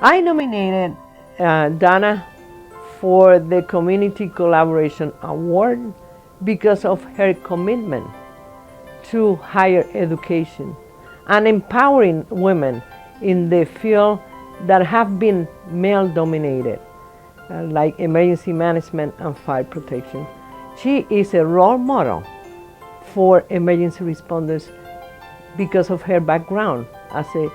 I nominated Donna for the Community Collaboration Award because of her commitment to higher education and empowering women in the field that have been male-dominated, like emergency management and fire protection. She is a role model for emergency responders because of her background as a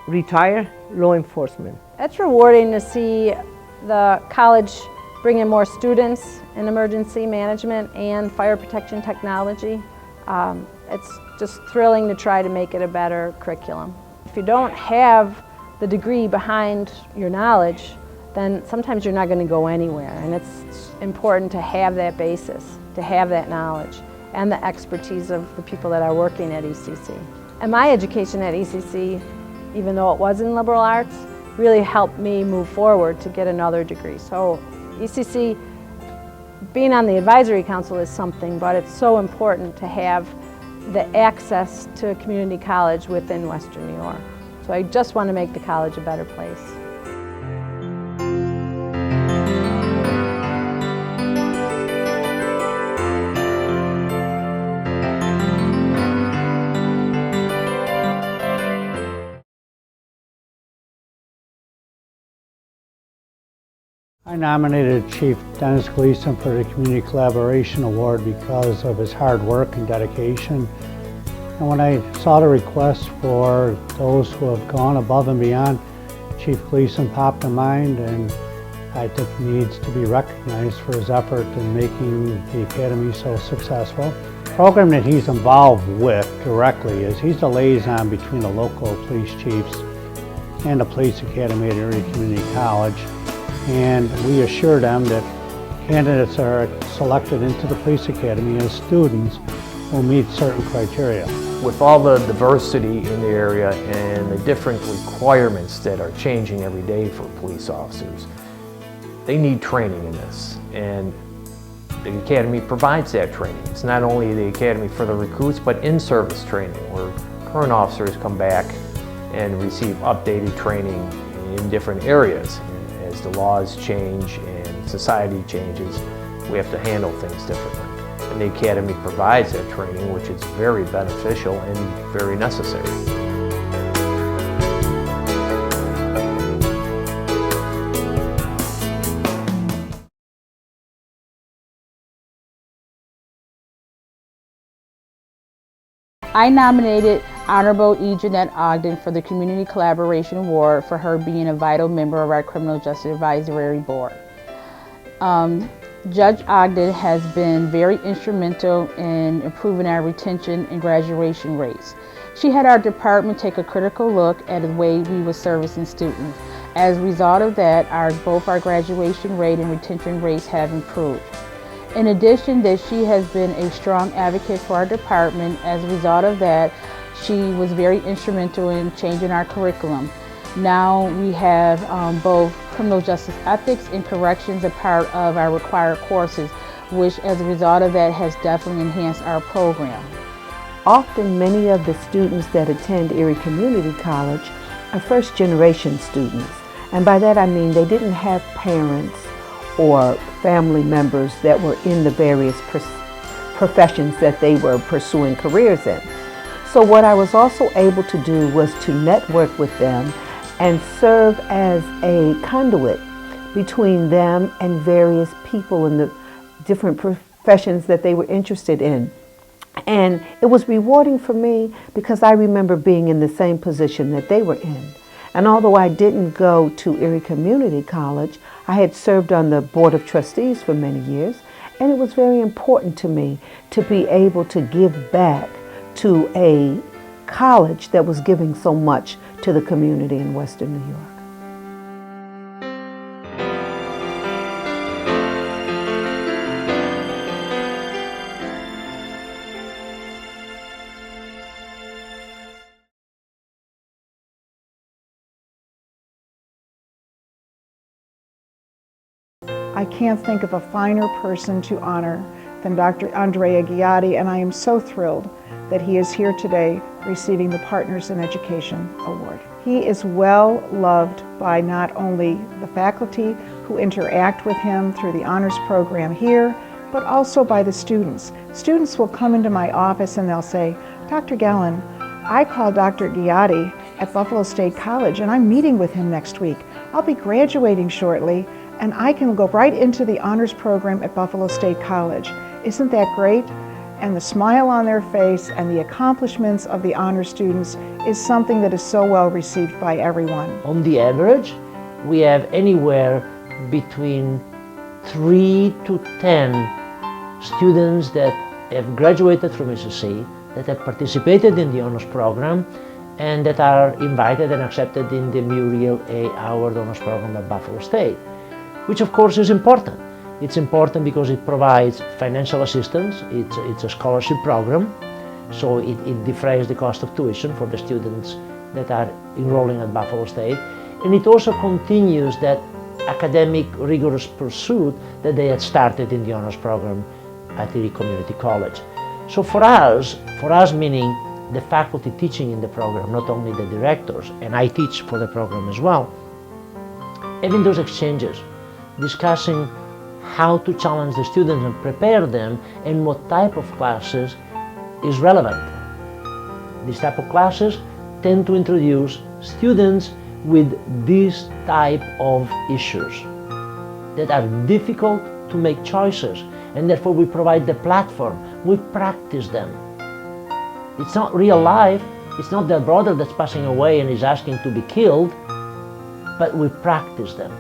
retired law enforcement. It's rewarding to see the college bring in more students in emergency management and fire protection technology. It's just thrilling to try to make it a better curriculum. If you don't have the degree behind your knowledge, then sometimes you're not going to go anywhere. And it's important to have that basis, to have that knowledge, and the expertise of the people that are working at ECC. And my education at ECC, even though it was in liberal arts, really helped me move forward to get another degree. So ECC, being on the advisory council is something, but it's so important to have the access to a community college within Western New York. So I just want to make the college a better place. I nominated Chief Dennis Gleason for the Community Collaboration Award because of his hard work and dedication. And when I saw the request for those who have gone above and beyond, Chief Gleason popped in mind, and I think he needs to be recognized for his effort in making the Academy so successful. The program that he's involved with directly is he's the liaison between the local police chiefs and the Police Academy at Erie Community College. And we assure them that candidates are selected into the Police Academy as students will meet certain criteria. With all the diversity in the area and the different requirements that are changing every day for police officers, they need training in this, and the Academy provides that training. It's not only the Academy for the recruits, but in-service training, where current officers come back and receive updated training in different areas. As the laws change and society changes, we have to handle things differently. And the Academy provides that training, which is very beneficial and very necessary. I nominated Honorable E. Jeanette Ogden for the Community Collaboration Award for her being a vital member of our Criminal Justice Advisory Board. Judge Ogden has been very instrumental in improving our retention and graduation rates. She had our department take a critical look at the way we were servicing students. As a result of that, both our graduation rate and retention rates have improved. In addition, that she has been a strong advocate for our department. As a result of that, she was very instrumental in changing our curriculum. Now we have both criminal justice ethics and corrections a part of our required courses, which as a result of that has definitely enhanced our program. Often many of the students that attend Erie Community College are first-generation students. And by that I mean they didn't have parents or family members that were in the various professions that they were pursuing careers in. So what I was also able to do was to network with them and serve as a conduit between them and various people in the different professions that they were interested in. And it was rewarding for me because I remember being in the same position that they were in. And although I didn't go to Erie Community College, I had served on the Board of Trustees for many years, and it was very important to me to be able to give back to a college that was giving so much to the community in Western New York. I can't think of a finer person to honor than Dr. Andrea Ghiatti, and I am so thrilled that he is here today receiving the Partners in Education Award. He is well loved by not only the faculty who interact with him through the honors program here, but also by the students. Students will come into my office and they'll say, Dr. Gallen, I called Dr. Ghiatti at Buffalo State College and I'm meeting with him next week. I'll be graduating shortly and I can go right into the honors program at Buffalo State College. Isn't that great? And the smile on their face and the accomplishments of the honor students is something that is so well received by everyone. On the average, we have anywhere between 3 to 10 students that have graduated from SSC, that have participated in the honors program, and that are invited and accepted in the Muriel A. Howard Honors Program at Buffalo State, which of course is important. It's important because it provides financial assistance. It's a scholarship program, so it defrays the cost of tuition for the students that are enrolling at Buffalo State. And it also continues that academic rigorous pursuit that they had started in the honors program at Erie Community College. So for us meaning the faculty teaching in the program, not only the directors, and I teach for the program as well, having those exchanges, discussing how to challenge the students and prepare them and what type of classes is relevant. These type of classes tend to introduce students with this type of issues that are difficult to make choices, and therefore we provide the platform, we practice them. It's not real life, it's not their brother that's passing away and is asking to be killed, but we practice them.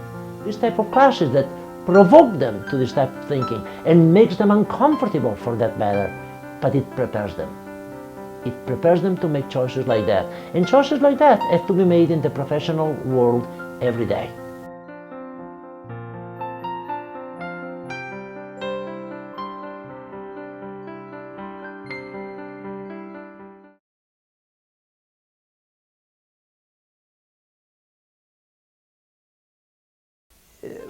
These type of classes that provoke them to this type of thinking and makes them uncomfortable for that matter, but it prepares them. It prepares them to make choices like that. And choices like that have to be made in the professional world every day.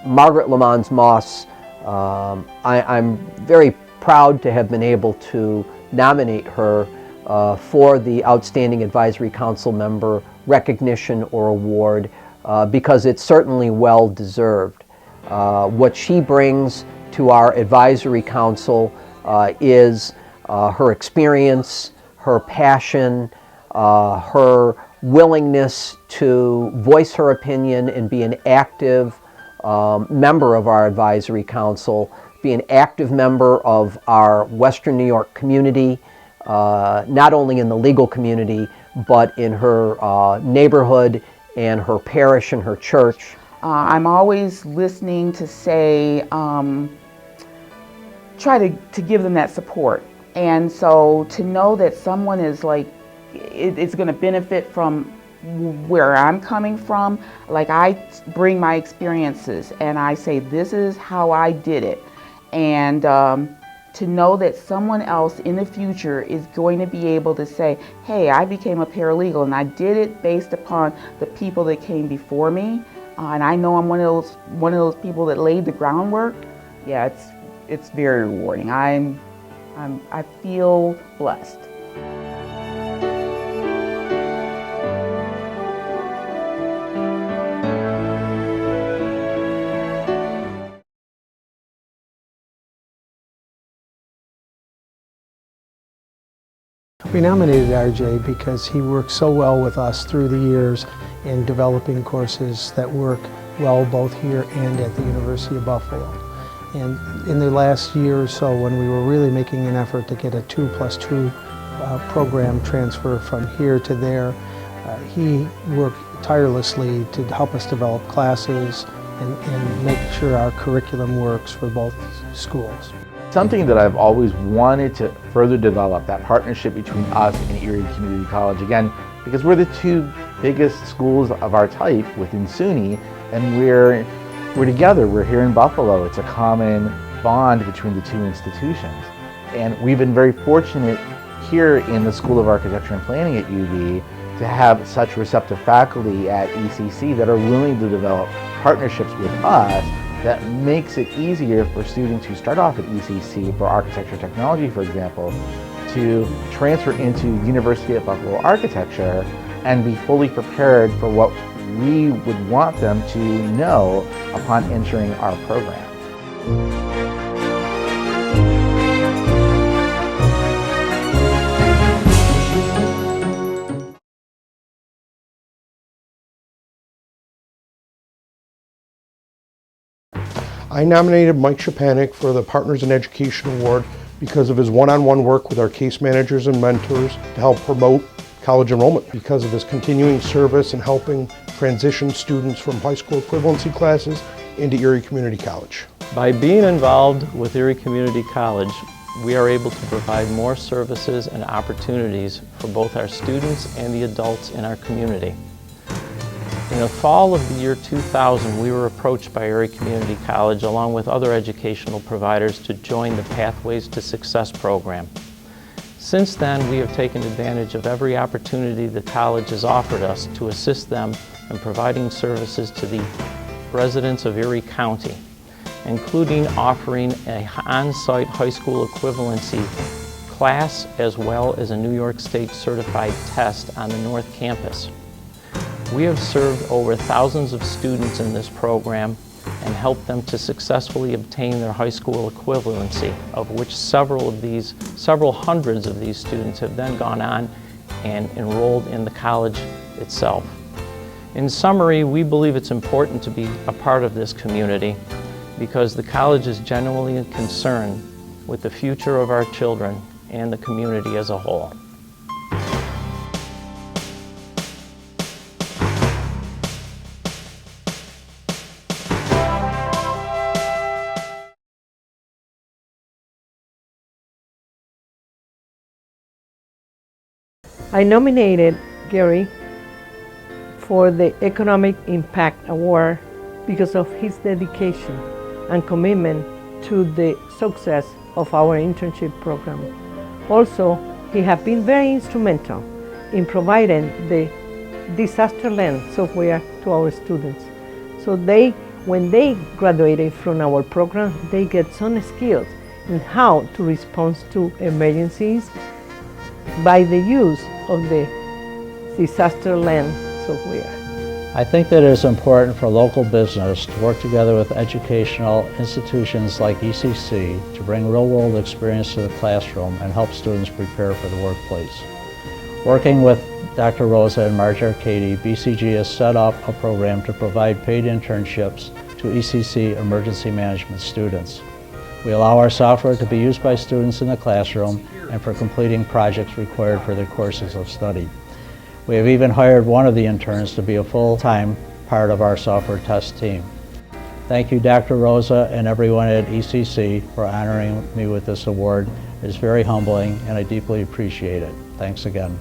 Margaret Lamons Moss, I'm very proud to have been able to nominate her for the Outstanding Advisory Council Member recognition or award because it's certainly well deserved. What she brings to our advisory council is her experience, her passion, her willingness to voice her opinion and be an active member of our advisory council, be an active member of our Western New York community, not only in the legal community, but in her neighborhood and her parish and her church. I'm always listening to say, try to give them that support. And so to know that someone is like, it's going to benefit from where I'm coming from, like I bring my experiences and I say, this is how I did it. And to know that someone else in the future is going to be able to say, hey, I became a paralegal and I did it based upon the people that came before me. And I know I'm one of those people that laid the groundwork. Yeah, it's very rewarding. I feel blessed. We nominated RJ because he worked so well with us through the years in developing courses that work well both here and at the University of Buffalo. And in the last year or so, when we were really making an effort to get a 2+2 program transfer from here to there, he worked tirelessly to help us develop classes and make sure our curriculum works for both schools. Something that I've always wanted to further develop, that partnership between us and Erie Community College, again, because we're the two biggest schools of our type within SUNY, and we're together, we're here in Buffalo. It's a common bond between the two institutions. And we've been very fortunate here in the School of Architecture and Planning at UB to have such receptive faculty at ECC that are willing to develop partnerships with us that makes it easier for students who start off at ECC for architecture technology, for example, to transfer into University of Buffalo architecture and be fully prepared for what we would want them to know upon entering our program. I nominated Mike Shepanek for the Partners in Education Award because of his one-on-one work with our case managers and mentors to help promote college enrollment, because of his continuing service in helping transition students from high school equivalency classes into Erie Community College. By being involved with Erie Community College, we are able to provide more services and opportunities for both our students and the adults in our community. In the fall of the year 2000, we were approached by Erie Community College along with other educational providers to join the Pathways to Success program. Since then, we have taken advantage of every opportunity the college has offered us to assist them in providing services to the residents of Erie County, including offering an on-site high school equivalency class as well as a New York State certified test on the North Campus. We have served over thousands of students in this program and helped them to successfully obtain their high school equivalency, of which several hundreds of these students have then gone on and enrolled in the college itself. In summary, we believe it's important to be a part of this community because the college is genuinely concerned with the future of our children and the community as a whole. I nominated Gary for the Economic Impact Award because of his dedication and commitment to the success of our internship program. Also, he has been very instrumental in providing the Disasterland software to our students. So when they graduated from our program, they get some skills in how to respond to emergencies by the use of the Disasterland software. I think that it is important for local business to work together with educational institutions like ECC to bring real-world experience to the classroom and help students prepare for the workplace. Working with Dr. Rosa and Marge Arcady, BCG has set up a program to provide paid internships to ECC emergency management students. We allow our software to be used by students in the classroom and for completing projects required for their courses of study. We have even hired one of the interns to be a full-time part of our software test team. Thank you, Dr. Rosa and everyone at ECC for honoring me with this award. It's very humbling and I deeply appreciate it. Thanks again.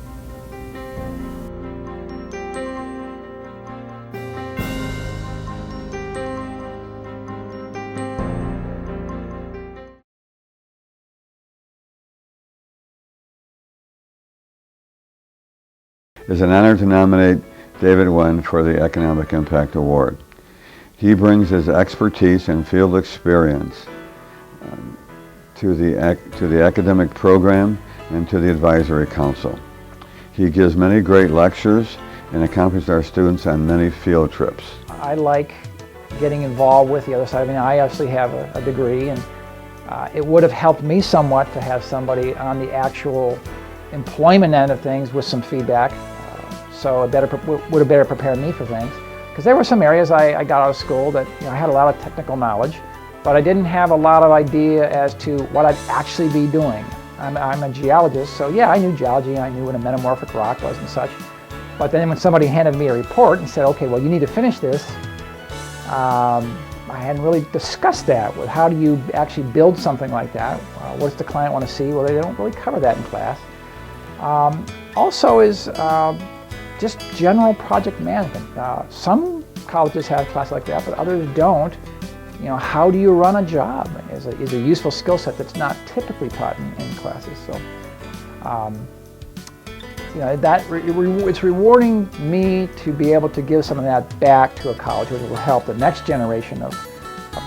It's an honor to nominate David Wen for the Economic Impact Award. He brings his expertise and field experience to the academic program and to the advisory council. He gives many great lectures and accompanies our students on many field trips. I like getting involved with the other side. I mean, I obviously have a degree, and it would have helped me somewhat to have somebody on the actual employment end of things with some feedback. So it would have better prepared me for things. Because there were some areas I got out of school that I had a lot of technical knowledge, but I didn't have a lot of idea as to what I'd actually be doing. I'm a geologist, so yeah, I knew geology, I knew what a metamorphic rock was and such. But then when somebody handed me a report and said, okay, well, you need to finish this, I hadn't really discussed that. With how do you actually build something like that? What does the client want to see? Well, they don't really cover that in class. Also is just general project management. Some colleges have classes like that, but others don't. How do you run a job is a useful skill set that's not typically taught in classes. So, it's rewarding me to be able to give some of that back to a college, which will help the next generation of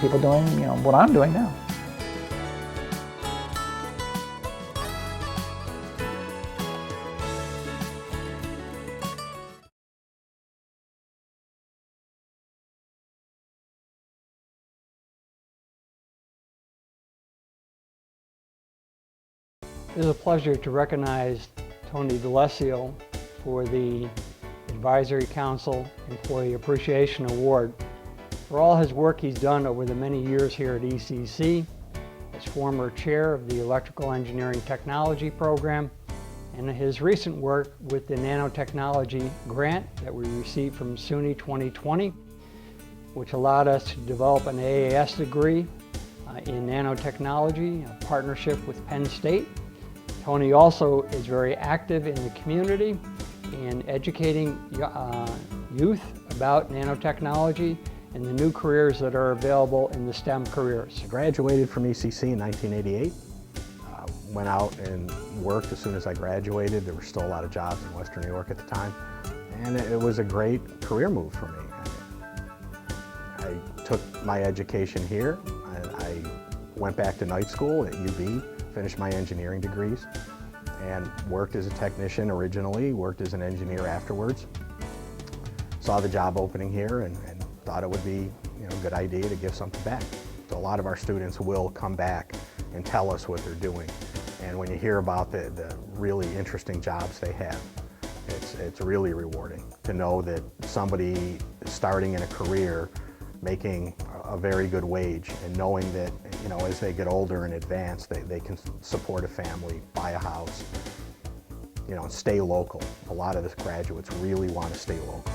people doing, what I'm doing now. It is a pleasure to recognize Tony D'Alessio for the Advisory Council Employee Appreciation Award for all his work he's done over the many years here at ECC as former chair of the Electrical Engineering Technology Program, and his recent work with the Nanotechnology grant that we received from SUNY 2020, which allowed us to develop an AAS degree in nanotechnology, a partnership with Penn State. Tony also is very active in the community in educating youth about nanotechnology and the new careers that are available in the STEM careers. I graduated from ECC in 1988. Went out and worked as soon as I graduated. There were still a lot of jobs in Western New York at the time, and it was a great career move for me. I took my education here. I went back to night school at UB, finished my engineering degrees, and worked as a technician originally, worked as an engineer afterwards. Saw the job opening here and thought it would be a good idea to give something back. So a lot of our students will come back and tell us what they're doing. And when you hear about the really interesting jobs they have, it's really rewarding to know that somebody starting in a career making a very good wage and knowing that as they get older and advance, they can support a family, buy a house, stay local. A lot of the graduates really want to stay local.